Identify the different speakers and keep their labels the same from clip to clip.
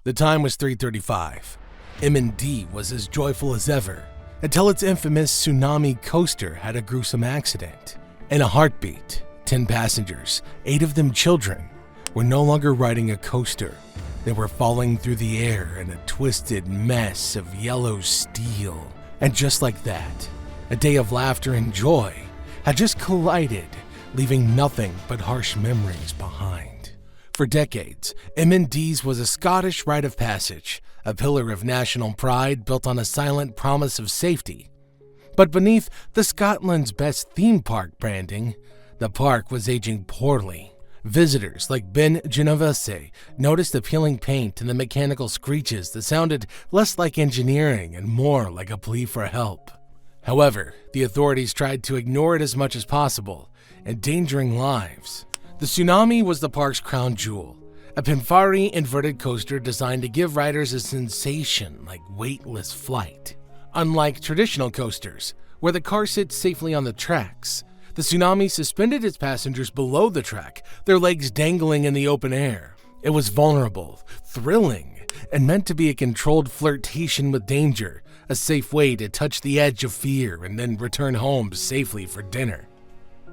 Speaker 1: The time was 3:35. M&D was as joyful as ever until its infamous Tsunami coaster had a gruesome accident. In a heartbeat, 10 passengers, 8 of them children, were no longer riding a coaster. They were falling through the air in a twisted mess of yellow steel. And just like that, a day of laughter and joy had just collided, leaving nothing but harsh memories behind. For decades, M&D's was a Scottish rite of passage, a pillar of national pride built on a silent promise of safety. But beneath the Scotland's best theme park branding, the park was aging poorly. Visitors like Ben Genovese noticed the peeling paint and the mechanical screeches that sounded less like engineering and more like a plea for help. However, the authorities tried to ignore it as much as possible, endangering lives. The Tsunami was the park's crown jewel, a Pinfari inverted coaster designed to give riders a sensation like weightless flight. Unlike traditional coasters, where the car sits safely on the tracks, the Tsunami suspended its passengers below the track, their legs dangling in the open air. It was vulnerable, thrilling, and meant to be a controlled flirtation with danger, a safe way to touch the edge of fear and then return home safely for dinner.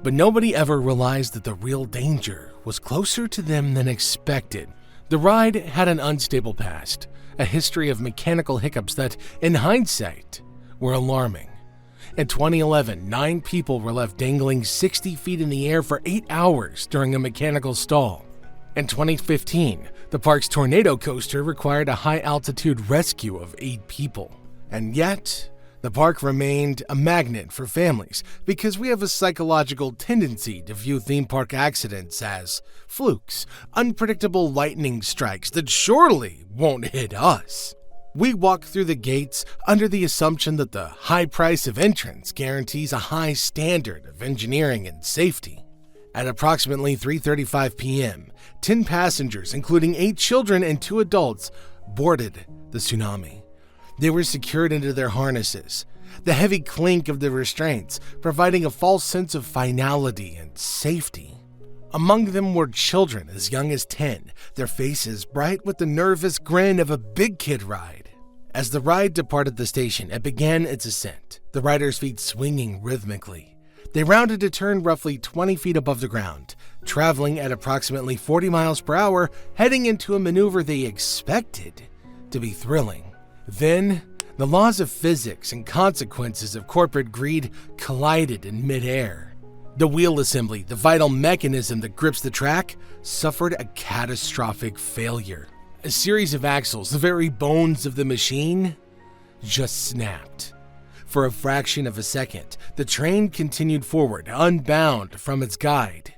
Speaker 1: But nobody ever realized that the real danger was closer to them than expected. The ride had an unstable past, a history of mechanical hiccups that, in hindsight, were alarming. In 2011, 9 people were left dangling 60 feet in the air for 8 hours during a mechanical stall. In 2015, the park's tornado coaster required a high-altitude rescue of 8 people. And yet, the park remained a magnet for families because we have a psychological tendency to view theme park accidents as flukes, unpredictable lightning strikes that surely won't hit us. We walk through the gates under the assumption that the high price of entrance guarantees a high standard of engineering and safety. At approximately 3:35 p.m., 10 passengers, including 8 children and 2 adults, boarded the Tsunami. They were secured into their harnesses, the heavy clink of the restraints providing a false sense of finality and safety. Among them were children as young as 10, their faces bright with the nervous grin of a big kid ride. As the ride departed the station and began its ascent, the riders' feet swinging rhythmically, they rounded a turn roughly 20 feet above the ground, traveling at approximately 40 miles per hour, heading into a maneuver they expected to be thrilling. Then, the laws of physics and consequences of corporate greed collided in midair. The wheel assembly, the vital mechanism that grips the track, suffered a catastrophic failure. A series of axles, the very bones of the machine, just snapped. For a fraction of a second, the train continued forward, unbound from its guide.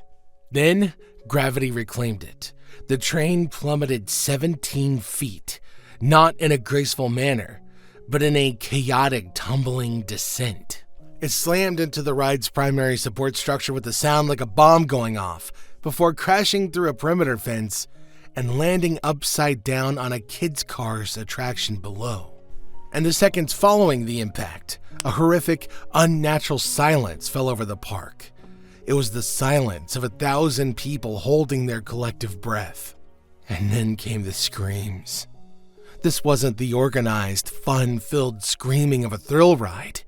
Speaker 1: Then, gravity reclaimed it. The train plummeted 17 feet, not in a graceful manner, but in a chaotic, tumbling descent. It slammed into the ride's primary support structure with a sound like a bomb going off, before crashing through a perimeter fence and landing upside down on a kid's car's attraction below. And the seconds following the impact, a horrific, unnatural silence fell over the park. It was the silence of 1,000 people holding their collective breath. And then came the screams. This wasn't the organized, fun-filled screaming of a thrill ride.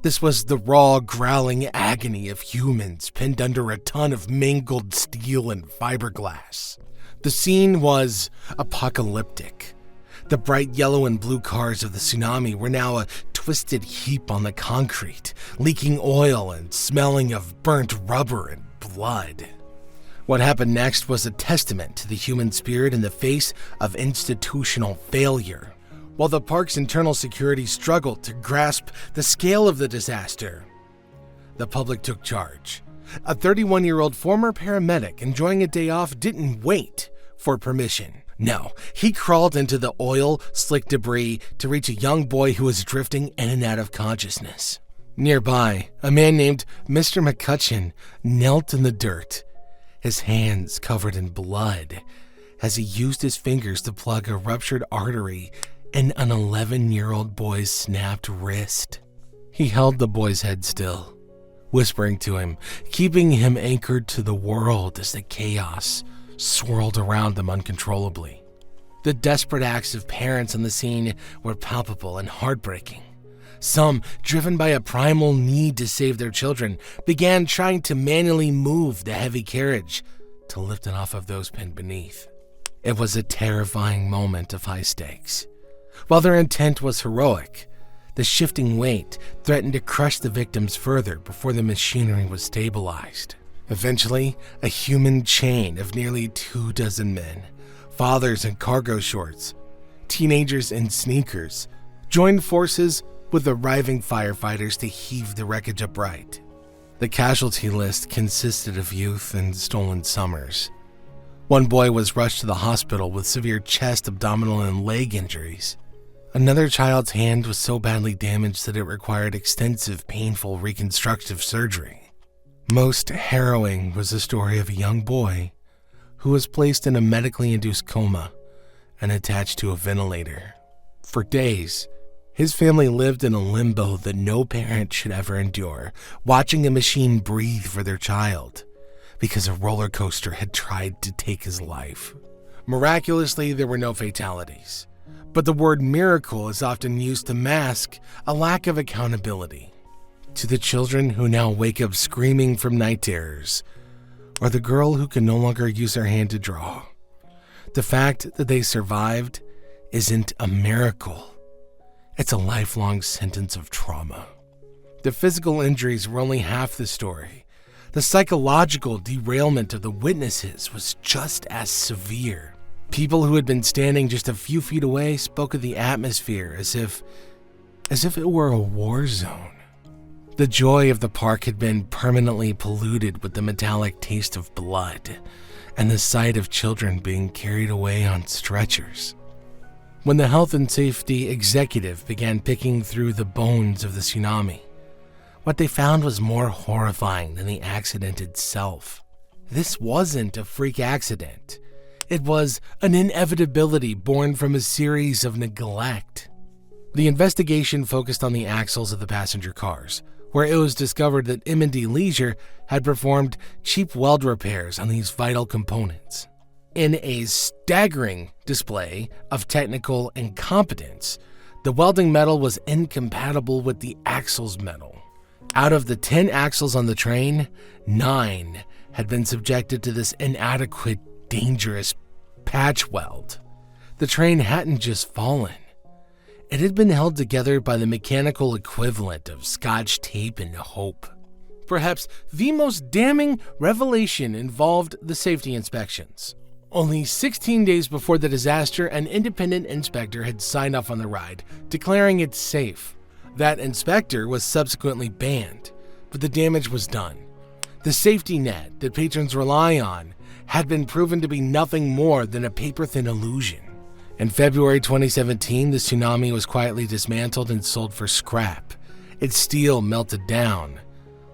Speaker 1: This was the raw, growling agony of humans pinned under a ton of mangled steel and fiberglass. The scene was apocalyptic. The bright yellow and blue cars of the Tsunami were now a twisted heap on the concrete, leaking oil and smelling of burnt rubber and blood. What happened next was a testament to the human spirit in the face of institutional failure. While the park's internal security struggled to grasp the scale of the disaster, the public took charge. A 31-year-old former paramedic enjoying a day off didn't wait for permission. No, he crawled into the oil-slick debris to reach a young boy who was drifting in and out of consciousness. Nearby, a man named Mr. McCutcheon knelt in the dirt, his hands covered in blood, as he used his fingers to plug a ruptured artery in an 11-year-old boy's snapped wrist. He held the boy's head still, whispering to him, keeping him anchored to the world as the chaos swirled around them uncontrollably. The desperate acts of parents on the scene were palpable and heartbreaking. Some, driven by a primal need to save their children, began trying to manually move the heavy carriage to lift it off of those pinned beneath. It was a terrifying moment of high stakes. While their intent was heroic, the shifting weight threatened to crush the victims further before the machinery was stabilized. Eventually, a human chain of nearly 24 men, fathers in cargo shorts, teenagers in sneakers, joined forces with arriving firefighters to heave the wreckage upright. The casualty list consisted of youth and stolen summers. One boy was rushed to the hospital with severe chest, abdominal, and leg injuries. Another child's hand was so badly damaged that it required extensive, painful reconstructive surgery. Most harrowing was the story of a young boy who was placed in a medically induced coma and attached to a ventilator. For days, his family lived in a limbo that no parent should ever endure, watching a machine breathe for their child because a roller coaster had tried to take his life. Miraculously, there were no fatalities, but the word miracle is often used to mask a lack of accountability. To the children who now wake up screaming from night terrors, or the girl who can no longer use her hand to draw, the fact that they survived isn't a miracle. It's a lifelong sentence of trauma. The physical injuries were only half the story. The psychological derailment of the witnesses was just as severe. People who had been standing just a few feet away spoke of the atmosphere as if it were a war zone. The joy of the park had been permanently polluted with the metallic taste of blood and the sight of children being carried away on stretchers. When the health and safety executive began picking through the bones of the tsunami, what they found was more horrifying than the accident itself. This wasn't a freak accident. It was an inevitability born from a series of neglect. The investigation focused on the axles of the passenger cars, where it was discovered that M&D Leisure had performed cheap weld repairs on these vital components. In a staggering display of technical incompetence, the welding metal was incompatible with the axle's metal. Out of the 10 axles on the train, 9 had been subjected to this inadequate, dangerous patch weld. The train hadn't just fallen. It had been held together by the mechanical equivalent of Scotch tape and hope. Perhaps the most damning revelation involved the safety inspections. Only 16 days before the disaster, an independent inspector had signed off on the ride, declaring it safe. That inspector was subsequently banned, but the damage was done. The safety net that patrons rely on had been proven to be nothing more than a paper-thin illusion. In February 2017, the Tsunami was quietly dismantled and sold for scrap. Its steel melted down,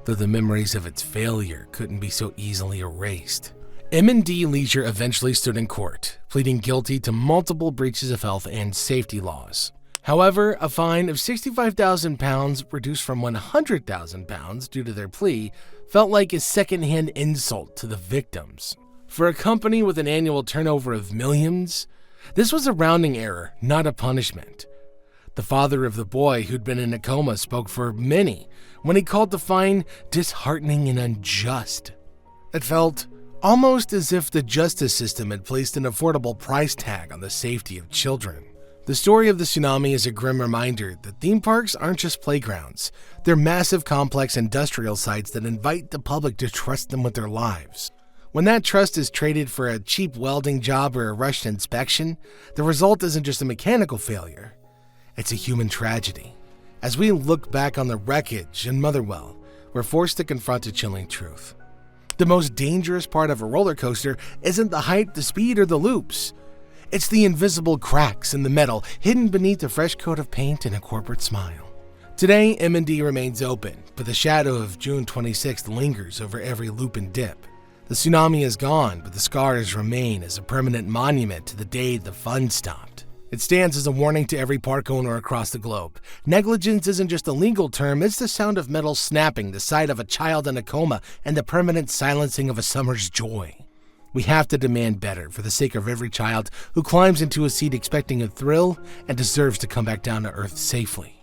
Speaker 1: though the memories of its failure couldn't be so easily erased. M&D Leisure eventually stood in court, pleading guilty to multiple breaches of health and safety laws. However, a fine of £65,000, reduced from £100,000 due to their plea, felt like a second-hand insult to the victims. For a company with an annual turnover of millions, this was a rounding error, not a punishment. The father of the boy who'd been in a coma spoke for many when he called the fine disheartening and unjust. It felt almost as if the justice system had placed an affordable price tag on the safety of children. The story of the Tsunami is a grim reminder that theme parks aren't just playgrounds. They're massive, complex industrial sites that invite the public to trust them with their lives. When that trust is traded for a cheap welding job or a rushed inspection, the result isn't just a mechanical failure. It's a human tragedy. As we look back on the wreckage in Motherwell, we're forced to confront a chilling truth. The most dangerous part of a roller coaster isn't the height, the speed, or the loops. It's the invisible cracks in the metal hidden beneath a fresh coat of paint and a corporate smile. Today, M&D remains open, but the shadow of June 26th lingers over every loop and dip. The tsunami is gone, but the scars remain as a permanent monument to the day the fun stopped. It stands as a warning to every park owner across the globe. Negligence isn't just a legal term, it's the sound of metal snapping, the sight of a child in a coma, and the permanent silencing of a summer's joy. We have to demand better for the sake of every child who climbs into a seat expecting a thrill and deserves to come back down to Earth safely.